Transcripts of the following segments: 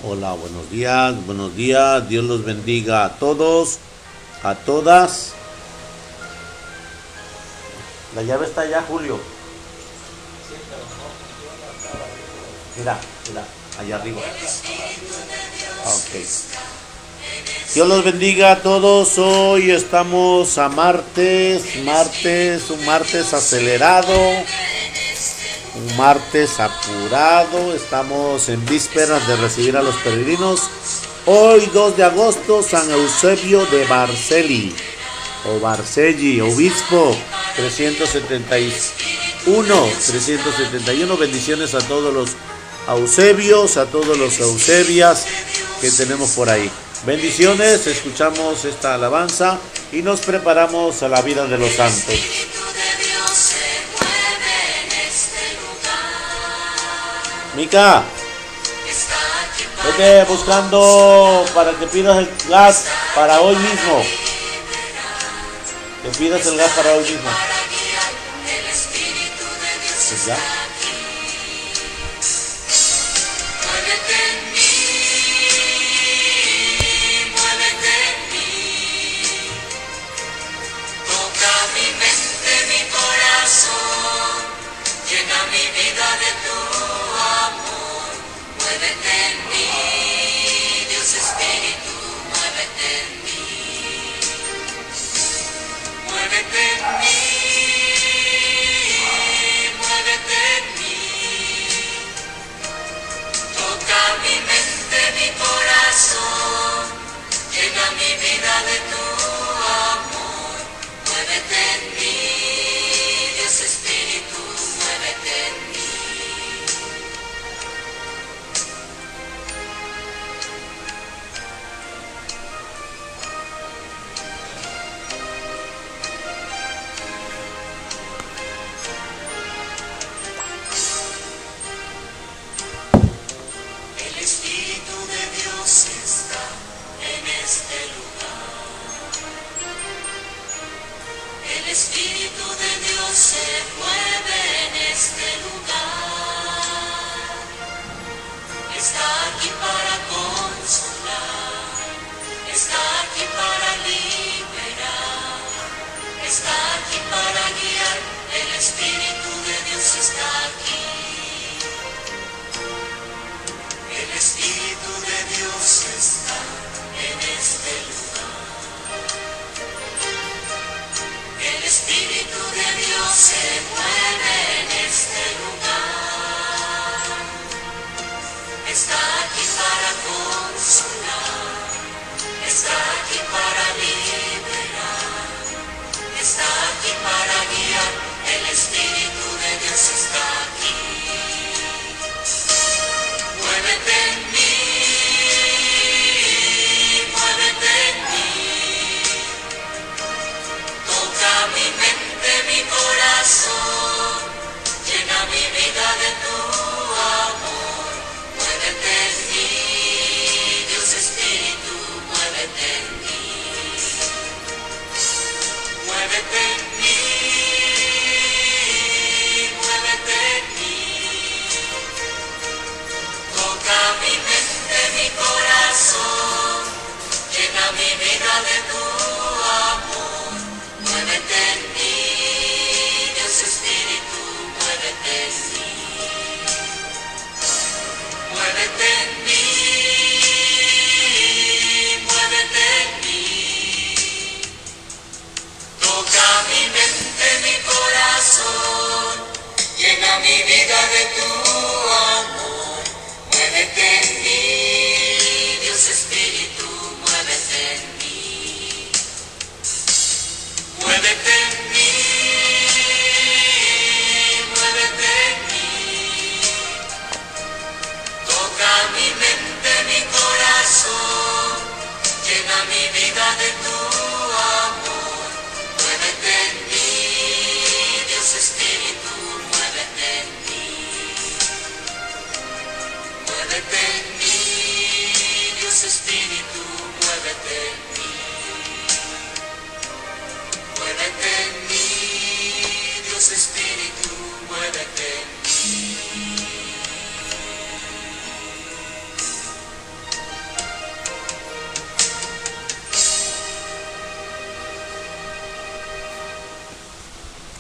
Hola, buenos días, Dios los bendiga a todos, a todas. La llave está allá, Julio. Mira, allá arriba. Ok. Dios los bendiga a todos. Hoy estamos a martes, un martes acelerado, un martes apurado. Estamos en vísperas de recibir a los peregrinos. Hoy 2 de agosto, San Eusebio de Barceli o Barcelli, obispo, 371. Bendiciones a todos los Eusebios, a todos los Eusebias que tenemos por ahí. Bendiciones, escuchamos esta alabanza y nos preparamos a la vida de los santos. Mica, vete buscando para que pidas el gas para hoy mismo. Que pidas el gas para hoy mismo. Pues ya.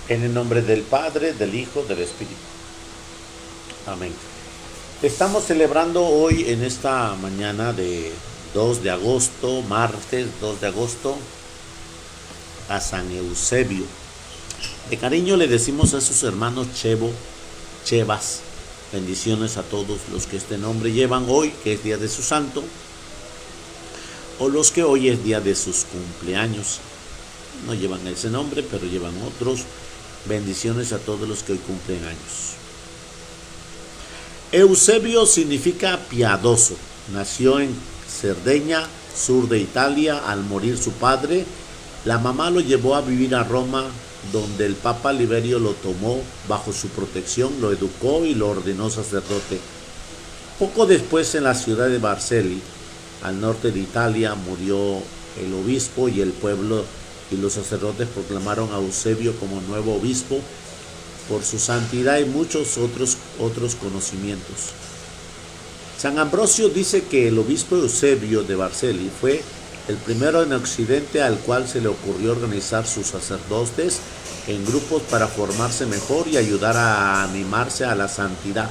En el nombre del Padre, del Hijo, del Espíritu. Amén. Estamos celebrando hoy en esta mañana de 2 de agosto, martes 2 de agosto, a San Eusebio. De cariño le decimos a sus hermanos Chevas. Bendiciones a todos los que este nombre llevan hoy, que es día de su santo, o los que hoy es día de sus cumpleaños. No llevan ese nombre, pero llevan otros. Bendiciones a todos los que hoy cumplen años. Eusebio significa piadoso. Nació en Cerdeña, sur de Italia. Al morir su padre, la mamá lo llevó a vivir a Roma, donde el Papa Liberio lo tomó bajo su protección, lo educó y lo ordenó sacerdote. Poco después, en la ciudad de Vercelli, al norte de Italia, murió el obispo y el pueblo y los sacerdotes proclamaron a Eusebio como nuevo obispo por su santidad y muchos otros conocimientos. San Ambrosio dice que el obispo Eusebio de Vercelli fue el primero en Occidente al cual se le ocurrió organizar sus sacerdotes en grupos para formarse mejor y ayudar a animarse a la santidad.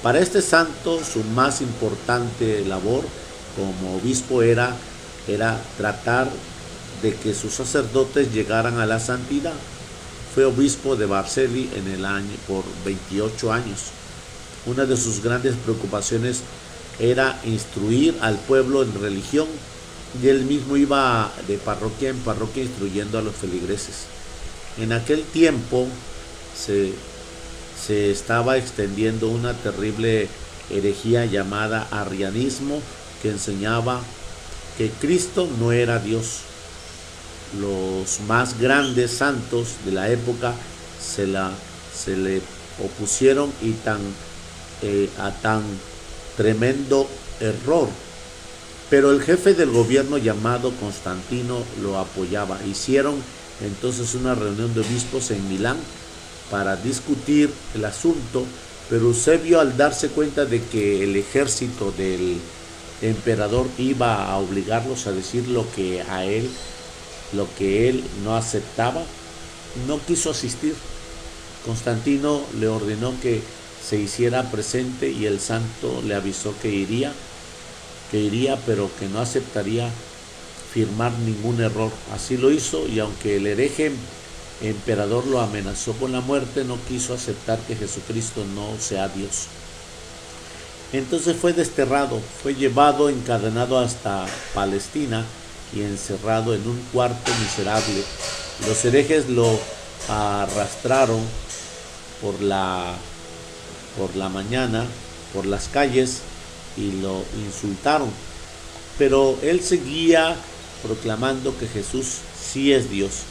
Para este santo, su más importante labor como obispo era tratar de que sus sacerdotes llegaran a la santidad. Fue obispo de Vercelli en el año por 28 años. Una de sus grandes preocupaciones era instruir al pueblo en religión, y él mismo iba de parroquia en parroquia instruyendo a los feligreses. En aquel tiempo se estaba extendiendo una terrible herejía llamada arrianismo, que enseñaba que Cristo no era Dios. Los más grandes santos de la época se le opusieron y a tan tremendo error. Pero el jefe del gobierno llamado Constantino lo apoyaba. Hicieron entonces una reunión de obispos en Milán para discutir el asunto, pero Eusebio, al darse cuenta de que el ejército del emperador iba a obligarlos a decir lo que él no aceptaba, no quiso asistir. Constantino le ordenó que se hiciera presente y el santo le avisó que iría, pero que no aceptaría firmar ningún error. Así lo hizo, y aunque el hereje emperador lo amenazó con la muerte, no quiso aceptar que Jesucristo no sea Dios. Entonces fue desterrado, fue llevado encadenado hasta Palestina y encerrado en un cuarto miserable. Los herejes lo arrastraron por la mañana por las calles y lo insultaron, pero él seguía proclamando que Jesús sí es Dios.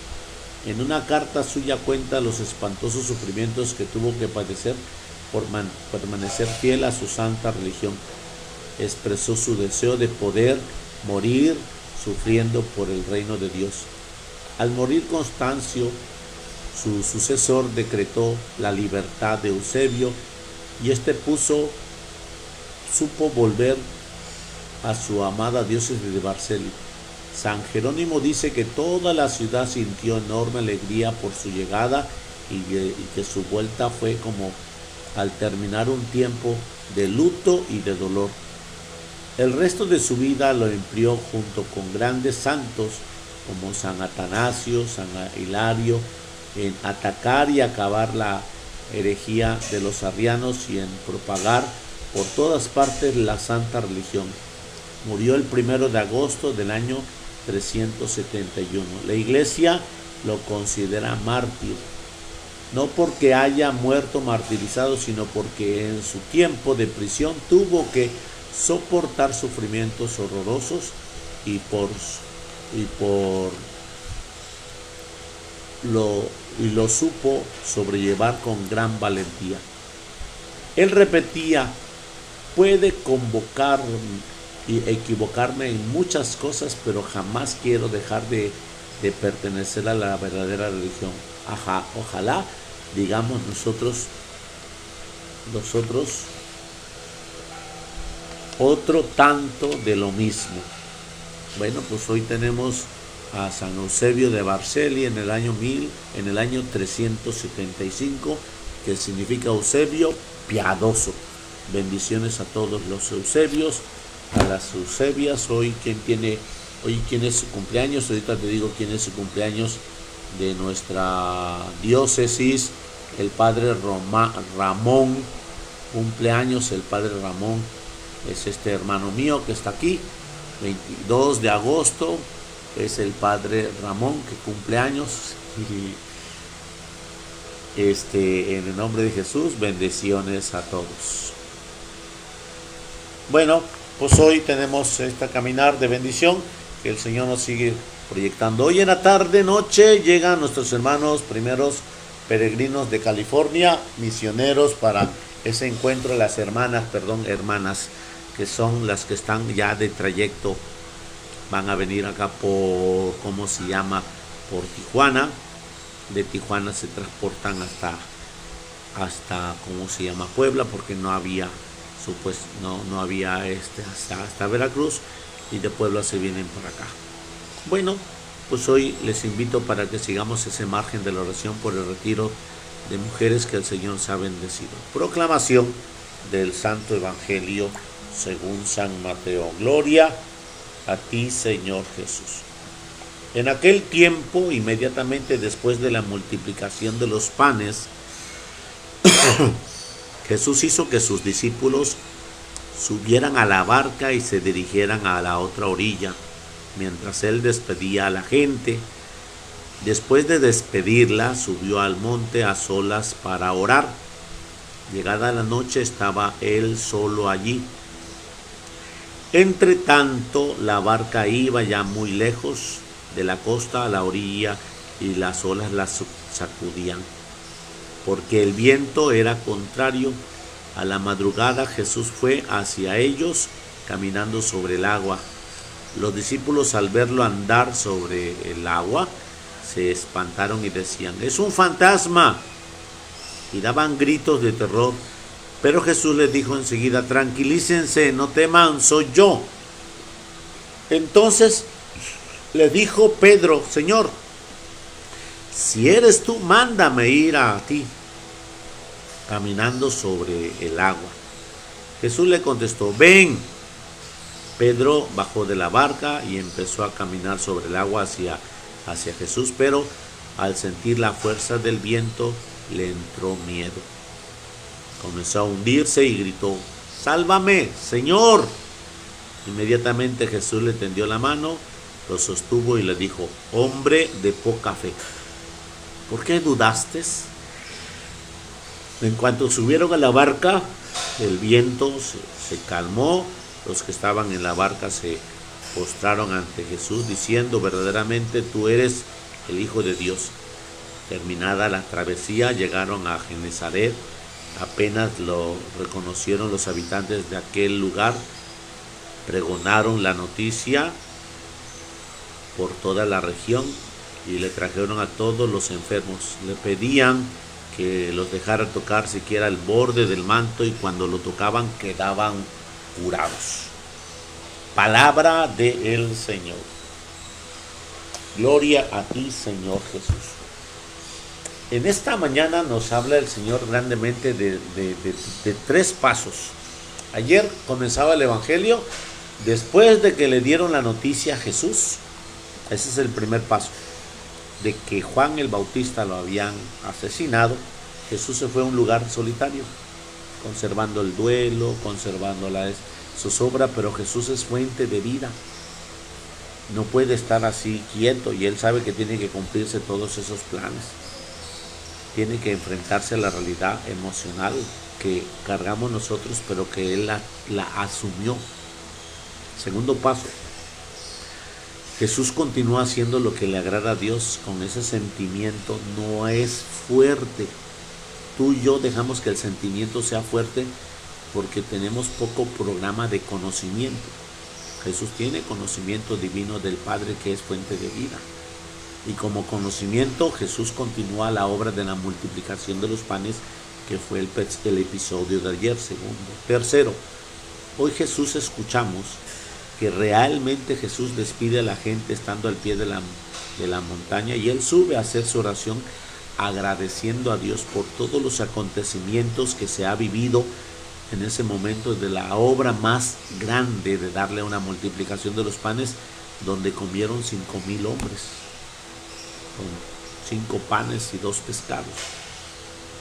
En una carta suya cuenta los espantosos sufrimientos que tuvo que padecer por permanecer fiel a su santa religión. Expresó su deseo de poder morir sufriendo por el reino de Dios. Al morir Constancio, su sucesor, decretó la libertad de Eusebio, y este supo volver a su amada diócesis de Vercelli. San Jerónimo dice que toda la ciudad sintió enorme alegría por su llegada y que su vuelta fue como al terminar un tiempo de luto y de dolor. El resto de su vida lo empleó junto con grandes santos como San Atanasio, San Hilario, en atacar y acabar la herejía de los arrianos y en propagar por todas partes la santa religión. Murió el 1 de agosto del año 371. La Iglesia lo considera mártir, no porque haya muerto martirizado, sino porque en su tiempo de prisión tuvo que soportar sufrimientos horrorosos y lo supo sobrellevar con gran valentía. Él repetía: puede convocar y equivocarme en muchas cosas, pero jamás quiero dejar de pertenecer a la verdadera religión. Ojalá, digamos nosotros, otro tanto de lo mismo. Bueno, pues hoy tenemos a San Eusebio de Barceli en el año 375, que significa Eusebio piadoso. Bendiciones a todos los Eusebios, a las Eusebias. Hoy quién es su cumpleaños. Ahorita te digo quién es su cumpleaños de nuestra diócesis. El padre Ramón, cumpleaños el padre Ramón, es este hermano mío que está aquí. 22 de agosto es el padre Ramón que cumple años. En el nombre de Jesús, bendiciones a todos. Bueno, pues hoy tenemos esta caminar de bendición que el Señor nos sigue proyectando. Hoy en la tarde, noche, llegan nuestros hermanos primeros peregrinos de California, misioneros para ese encuentro. Las hermanas, que son las que están ya de trayecto, van a venir acá por Tijuana. De Tijuana se transportan hasta Puebla, porque no había hasta Veracruz, y de Puebla se vienen para acá. Bueno, pues hoy les invito para que sigamos ese margen de la oración por el retiro de mujeres que el Señor se ha bendecido. Proclamación del Santo Evangelio según San Mateo. Gloria a ti, Señor Jesús. En aquel tiempo, inmediatamente después de la multiplicación de los panes, Jesús hizo que sus discípulos subieran a la barca y se dirigieran a la otra orilla, mientras él despedía a la gente. Después de despedirla, subió al monte a solas para orar. Llegada la noche, estaba él solo allí. Entre tanto, la barca iba ya muy lejos de la costa a la orilla, y las olas la sacudían, porque el viento era contrario. A la madrugada Jesús fue hacia ellos caminando sobre el agua. Los discípulos, al verlo andar sobre el agua, se espantaron y decían: «¡Es un fantasma!», y daban gritos de terror. Pero Jesús les dijo enseguida: «Tranquilícense, no teman, soy yo». Entonces le dijo Pedro: «Señor, si eres tú, mándame ir a ti caminando sobre el agua». Jesús le contestó: «Ven». Pedro bajó de la barca y empezó a caminar sobre el agua hacia Jesús, pero al sentir la fuerza del viento le entró miedo. Comenzó a hundirse y gritó: «¡Sálvame, Señor!». Inmediatamente Jesús le tendió la mano, lo sostuvo y le dijo: «Hombre de poca fe, ¿por qué dudaste?». En cuanto subieron a la barca, el viento se calmó. Los que estaban en la barca se postraron ante Jesús, diciendo: «Verdaderamente tú eres el Hijo de Dios». Terminada la travesía, llegaron a Genesaret. Apenas lo reconocieron los habitantes de aquel lugar, pregonaron la noticia por toda la región y le trajeron a todos los enfermos. Le pedían que los dejara tocar siquiera el borde del manto, y cuando lo tocaban quedaban curados. Palabra del Señor. Gloria a ti, Señor Jesús. En esta mañana nos habla el Señor grandemente de 3 pasos. Ayer comenzaba el Evangelio después de que le dieron la noticia a Jesús. Ese es el primer paso, de que Juan el Bautista lo habían asesinado. Jesús se fue a un lugar solitario, conservando el duelo, conservando la zozobra, pero Jesús es fuente de vida. No puede estar así quieto, y él sabe que tiene que cumplirse todos esos planes. Tiene que enfrentarse a la realidad emocional que cargamos nosotros, pero que él la asumió. Segundo paso, Jesús continúa haciendo lo que le agrada a Dios con ese sentimiento. No es fuerte. Tú y yo dejamos que el sentimiento sea fuerte porque tenemos poco programa de conocimiento. Jesús tiene conocimiento divino del Padre, que es fuente de vida. Y como conocimiento, Jesús continúa la obra de la multiplicación de los panes, que fue el episodio de ayer. Segundo. Tercero, hoy Jesús escuchamos que realmente Jesús despide a la gente estando al pie de la montaña, y él sube a hacer su oración agradeciendo a Dios por todos los acontecimientos que se ha vivido en ese momento de la obra más grande de darle una multiplicación de los panes, donde comieron 5,000 hombres con 5 panes y 2 pescados.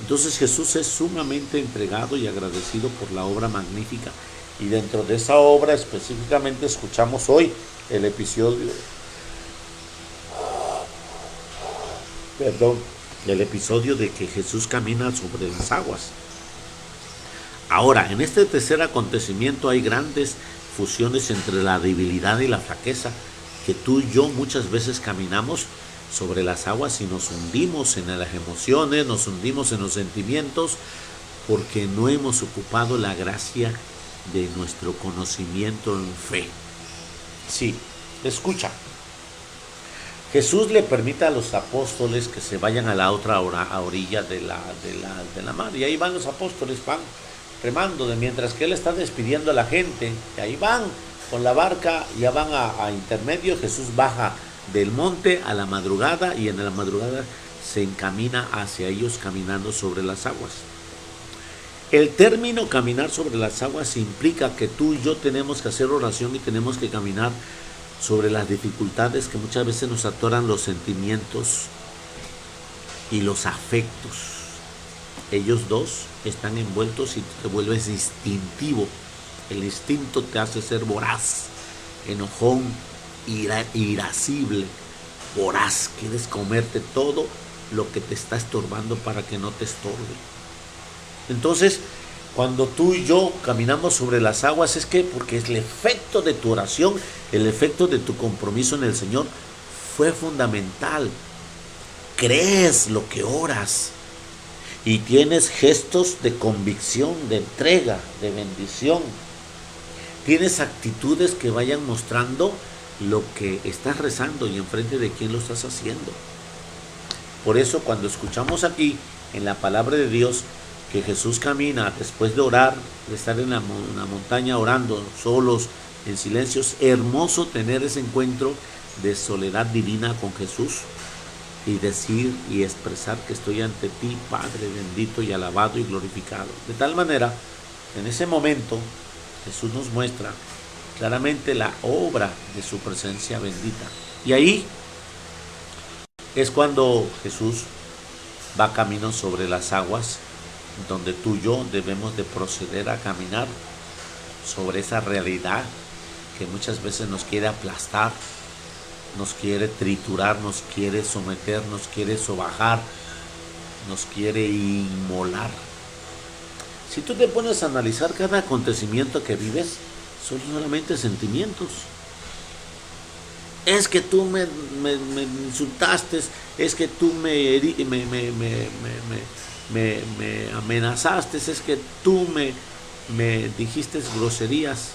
Entonces Jesús es sumamente entregado y agradecido por la obra magnífica, y dentro de esa obra específicamente escuchamos hoy el episodio de que Jesús camina sobre las aguas. Ahora, en este tercer acontecimiento hay grandes fusiones entre la debilidad y la flaqueza, que tú y yo muchas veces caminamos sobre las aguas y nos hundimos en las emociones, nos hundimos en los sentimientos, porque no hemos ocupado la gracia de nuestro conocimiento en fe. Sí, escucha. Jesús le permite a los apóstoles que se vayan a la otra orilla de la mar, y ahí van los apóstoles, van remando, mientras que él está despidiendo a la gente, y ahí van con la barca, ya van a intermedio. Jesús baja del monte a la madrugada, y en la madrugada se encamina hacia ellos caminando sobre las aguas. El término caminar sobre las aguas implica que tú y yo tenemos que hacer oración y tenemos que caminar sobre las dificultades que muchas veces nos atoran los sentimientos y los afectos. Ellos dos están envueltos y te vuelves instintivo. El instinto te hace ser voraz, enojón, irascible, voraz. Quieres comerte todo lo que te está estorbando para que no te estorbe. Entonces, cuando tú y yo caminamos sobre las aguas, es que porque es el efecto de tu oración, el efecto de tu compromiso en el Señor fue fundamental. Crees lo que oras y tienes gestos de convicción, de entrega, de bendición. Tienes actitudes que vayan mostrando lo que estás rezando y enfrente de quién lo estás haciendo. Por eso, cuando escuchamos aquí en la palabra de Dios que Jesús camina después de orar, de estar en la montaña orando, solos, en silencio, es hermoso tener ese encuentro de soledad divina con Jesús y decir y expresar que estoy ante ti, Padre bendito y alabado y glorificado. De tal manera, en ese momento, Jesús nos muestra claramente la obra de su presencia bendita. Y ahí es cuando Jesús va camino sobre las aguas, donde tú y yo debemos de proceder a caminar sobre esa realidad que muchas veces nos quiere aplastar, nos quiere triturar, nos quiere someter, nos quiere sobajar, nos quiere inmolar. Si tú te pones a analizar cada acontecimiento que vives, son solamente sentimientos. Es que tú me insultaste, es que tú me amenazaste, es que tú me dijiste groserías.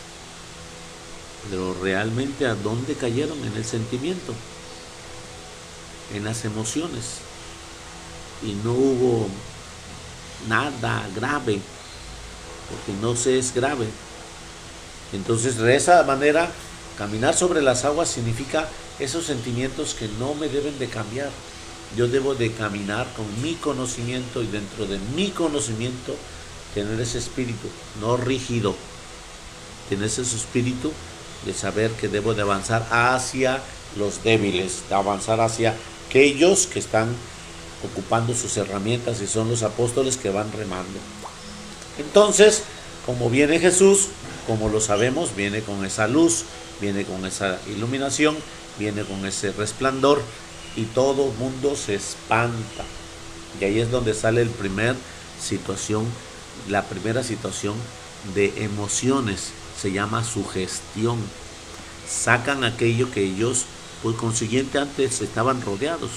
Pero realmente, ¿a dónde cayeron? En el sentimiento, en las emociones, y no hubo nada grave, porque no se es grave. Entonces, de esa manera, caminar sobre las aguas significa esos sentimientos que no me deben de cambiar. Yo debo de caminar con mi conocimiento, y dentro de mi conocimiento tener ese espíritu no rígido, tener ese espíritu de saber que debo de avanzar hacia los débiles, de avanzar hacia aquellos que están ocupando sus herramientas, y son los apóstoles que van remando. Entonces, como viene Jesús, como lo sabemos, viene con esa luz, viene con esa iluminación, viene con ese resplandor, y todo el mundo se espanta. Y ahí es donde sale la primera situación de emociones. Se llama sugestión. Sacan aquello que ellos, por consiguiente, antes estaban rodeados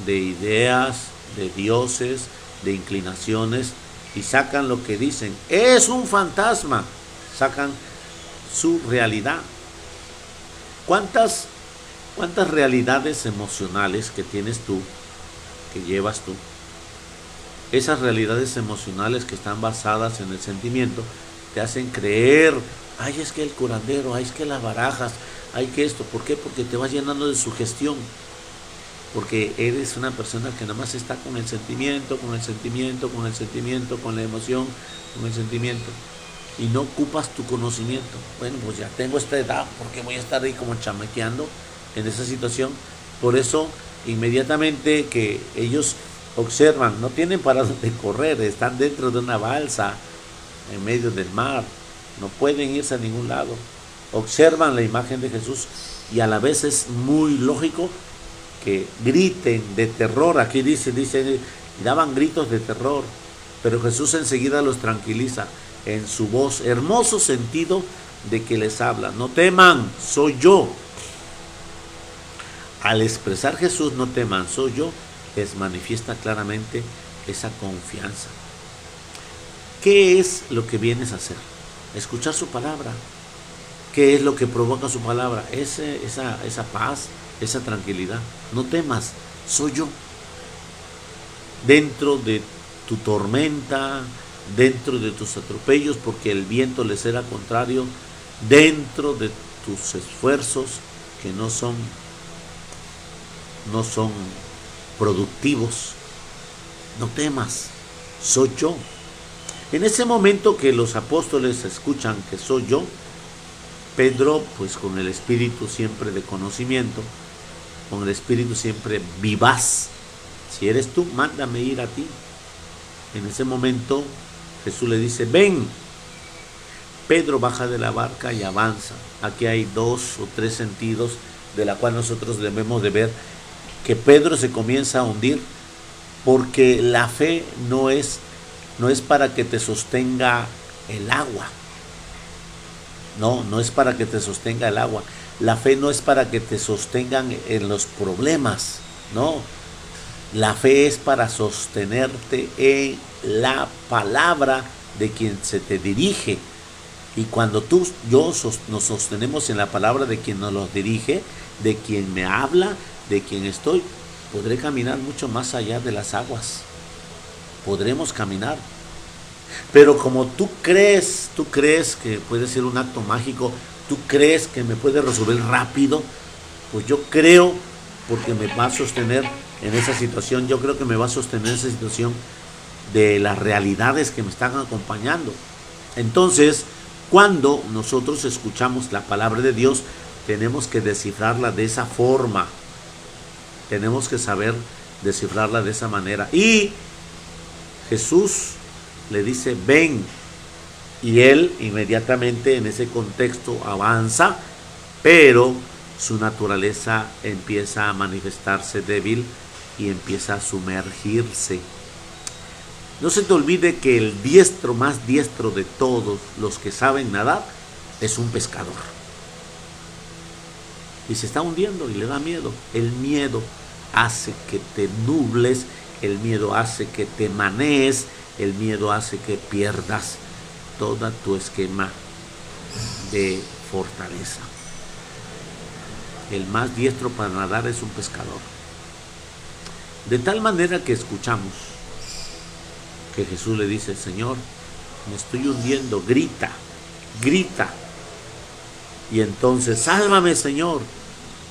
de ideas, de dioses, de inclinaciones, y sacan lo que dicen. Es un fantasma. Sacan su realidad. ¿Cuántas realidades emocionales que tienes tú, que llevas tú? Esas realidades emocionales que están basadas en el sentimiento, te hacen creer, ay, es que el curandero, ay, es que las barajas, ay, que esto. ¿Por qué? Porque te vas llenando de sugestión. Porque eres una persona que nada más está con el sentimiento, con el sentimiento, con el sentimiento, con la emoción, con el sentimiento. Y no ocupas tu conocimiento. Bueno, pues ya tengo esta edad, ¿por qué voy a estar ahí como chamaqueando en esa situación? Por eso, inmediatamente que ellos observan, no tienen para dónde correr, están dentro de una balsa, en medio del mar, no pueden irse a ningún lado. Observan la imagen de Jesús y a la vez es muy lógico que griten de terror. Aquí dice, daban gritos de terror, pero Jesús enseguida los tranquiliza en su voz, hermoso sentido de que les habla. No teman, soy yo. Al expresar Jesús, no teman, soy yo, les manifiesta claramente esa confianza. ¿Qué es lo que vienes a hacer? Escuchar su palabra. ¿Qué es lo que provoca su palabra? Esa paz, esa tranquilidad. No temas, soy yo. Dentro de tu tormenta, dentro de tus atropellos, porque el viento les era contrario, dentro de tus esfuerzos que no son productivos, no temas, soy yo. En ese momento que los apóstoles escuchan que soy yo, Pedro, pues con el espíritu siempre de conocimiento, con el espíritu siempre vivaz, si eres tú, mándame ir a ti. En ese momento Jesús le dice, ven. Pedro baja de la barca y avanza. Aquí hay 2 o 3 sentidos de la cual nosotros debemos de ver que Pedro se comienza a hundir, porque la fe no es para que te sostenga el agua. No es para que te sostenga el agua. La fe no es para que te sostengan en los problemas. No. La fe es para sostenerte en la palabra de quien se te dirige. Y cuando nos sostenemos en la palabra de quien nos los dirige, de quien me habla, de quien estoy, podré caminar mucho más allá de las aguas. Podremos caminar. Pero como tú crees que puede ser un acto mágico, tú crees que me puede resolver rápido, pues yo creo, porque me va a sostener en esa situación, yo creo que me va a sostener en esa situación de las realidades que me están acompañando. Entonces, cuando nosotros escuchamos la palabra de Dios, tenemos que descifrarla de esa forma. Tenemos que saber descifrarla de esa manera. Y Jesús le dice, ven. Y él inmediatamente en ese contexto avanza, pero su naturaleza empieza a manifestarse débil y empieza a sumergirse. No se te olvide que el diestro más diestro de todos los que saben nadar es un pescador. Y se está hundiendo y le da miedo. El miedo hace que te nubles, el miedo hace que te manees, el miedo hace que pierdas todo tu esquema de fortaleza. El más diestro para nadar es un pescador. De tal manera que escuchamos que Jesús le dice, Señor, me estoy hundiendo, grita. Y entonces, sálvame, Señor.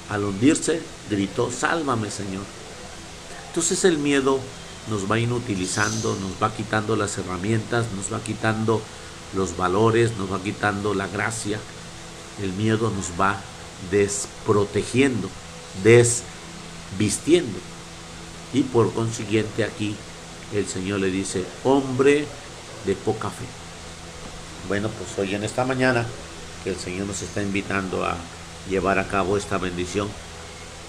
Al hundirse, gritó, sálvame, Señor. Entonces el miedo nos va inutilizando, nos va quitando las herramientas, nos va quitando los valores, nos va quitando la gracia. El miedo nos va desprotegiendo, desvistiendo. Y por consiguiente aquí el Señor le dice, hombre de poca fe. Bueno, pues hoy en esta mañana que el Señor nos está invitando a llevar a cabo esta bendición,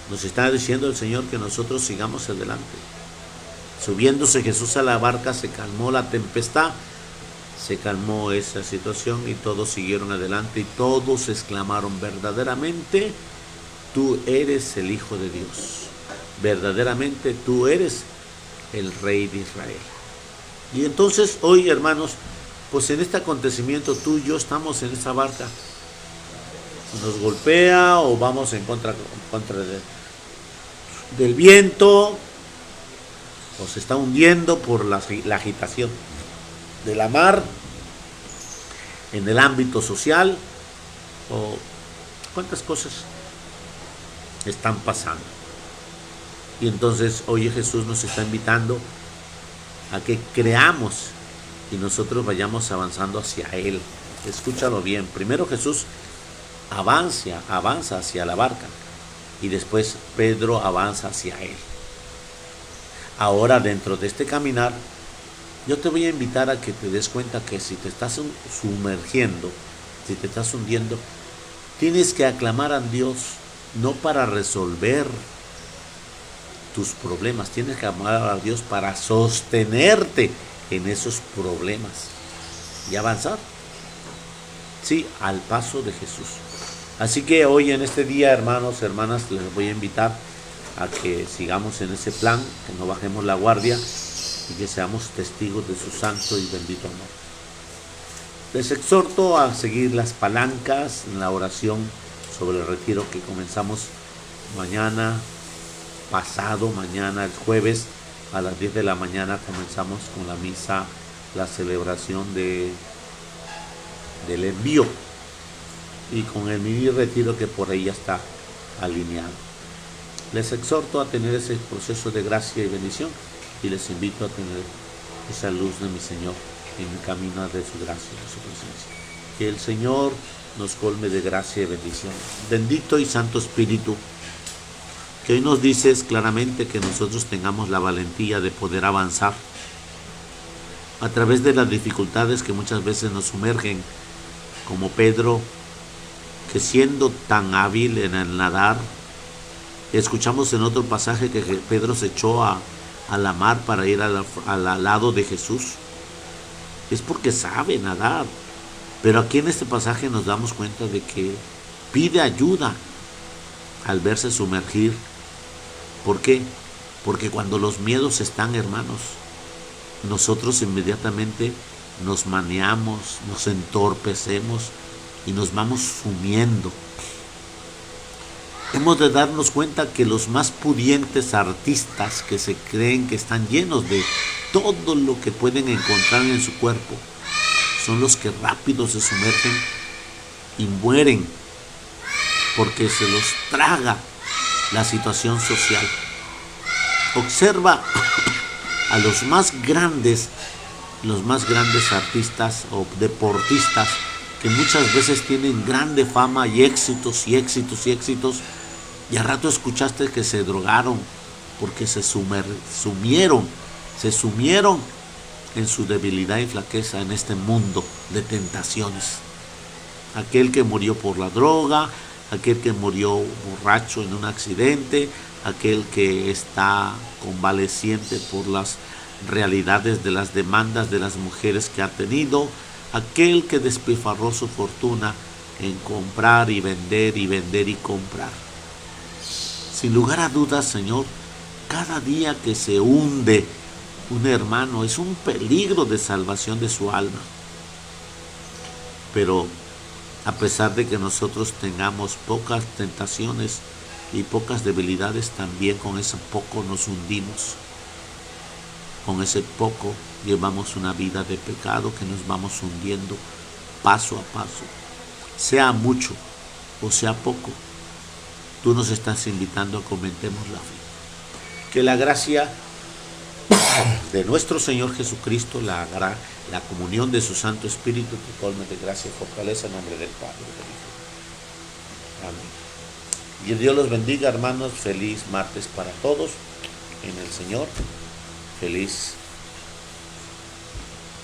nos está diciendo el Señor que nosotros sigamos adelante. Subiéndose Jesús a la barca, se calmó la tempestad, se calmó esa situación y todos siguieron adelante y todos exclamaron, verdaderamente tú eres el Hijo de Dios, verdaderamente tú eres el Rey de Israel. Y entonces hoy, hermanos, pues en este acontecimiento tú y yo estamos en esa barca. Nos golpea o vamos en contra del viento, o se está hundiendo por la agitación de la mar. en el ámbito social, o cuántas cosas están pasando. Y entonces hoy Jesús nos está invitando a que creamos y nosotros vayamos avanzando hacia Él. Escúchalo bien. Primero Jesús avanza hacia la barca y después Pedro avanza hacia Él. Ahora, dentro de este caminar, yo te voy a invitar a que te des cuenta que si te estás sumergiendo, si te estás hundiendo, tienes que aclamar a Dios, no para resolver tus problemas, tienes que aclamar a Dios para sostenerte en esos problemas y avanzar, sí, al paso de Jesús. Así que hoy en este día, hermanos, hermanas, les voy a invitar a que sigamos en ese plan, que no bajemos la guardia y que seamos testigos de su santo y bendito amor. Les exhorto a seguir las palancas en la oración sobre el retiro que comenzamos mañana, pasado mañana, el jueves, a las 10 de la mañana comenzamos con la misa, la celebración del envío y con el mini retiro que por ahí ya está alineado. Les exhorto a tener ese proceso de gracia y bendición y les invito a tener esa luz de mi Señor en el camino de su gracia y de su presencia. Que el Señor nos colme de gracia y bendición. Bendito y Santo Espíritu, que hoy nos dices claramente que nosotros tengamos la valentía de poder avanzar a través de las dificultades que muchas veces nos sumergen, como Pedro, que siendo tan hábil en el nadar, escuchamos en otro pasaje que Pedro se echó a la mar para ir al lado de Jesús. Es porque sabe nadar. Pero aquí en este pasaje nos damos cuenta de que pide ayuda al verse sumergir. ¿Por qué? Porque cuando los miedos están, hermanos, nosotros inmediatamente nos maneamos, nos entorpecemos y nos vamos sumiendo. Hemos de darnos cuenta que los más pudientes artistas que se creen que están llenos de todo lo que pueden encontrar en su cuerpo son los que rápido se sumergen y mueren porque se los traga la situación social. Observa a los más grandes artistas o deportistas que muchas veces tienen grande fama y éxitos y éxitos y éxitos, y al rato escuchaste que se drogaron porque se sumieron en su debilidad y flaqueza en este mundo de tentaciones. Aquel que murió por la droga, aquel que murió borracho en un accidente, aquel que está convaleciente por las realidades de las demandas de las mujeres que ha tenido, aquel que despilfarró su fortuna en comprar y vender y comprar. Sin lugar a dudas, Señor, cada día que se hunde un hermano es un peligro de salvación de su alma. Pero a pesar de que nosotros tengamos pocas tentaciones y pocas debilidades, también con ese poco nos hundimos. Con ese poco llevamos una vida de pecado que nos vamos hundiendo paso a paso. Sea mucho o sea poco, tú nos estás invitando a que aumentemos la fe. Que la gracia de nuestro Señor Jesucristo, la comunión de su Santo Espíritu, te colme de gracia y fortaleza en nombre del Padre y del Hijo. Amén. Y Dios los bendiga, hermanos. Feliz martes para todos en el Señor. Feliz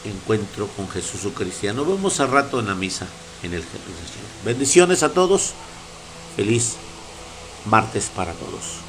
encuentro con Jesús su cristiano. Nos vemos al rato en la misa en el Señor. Bendiciones a todos. Feliz martes para todos.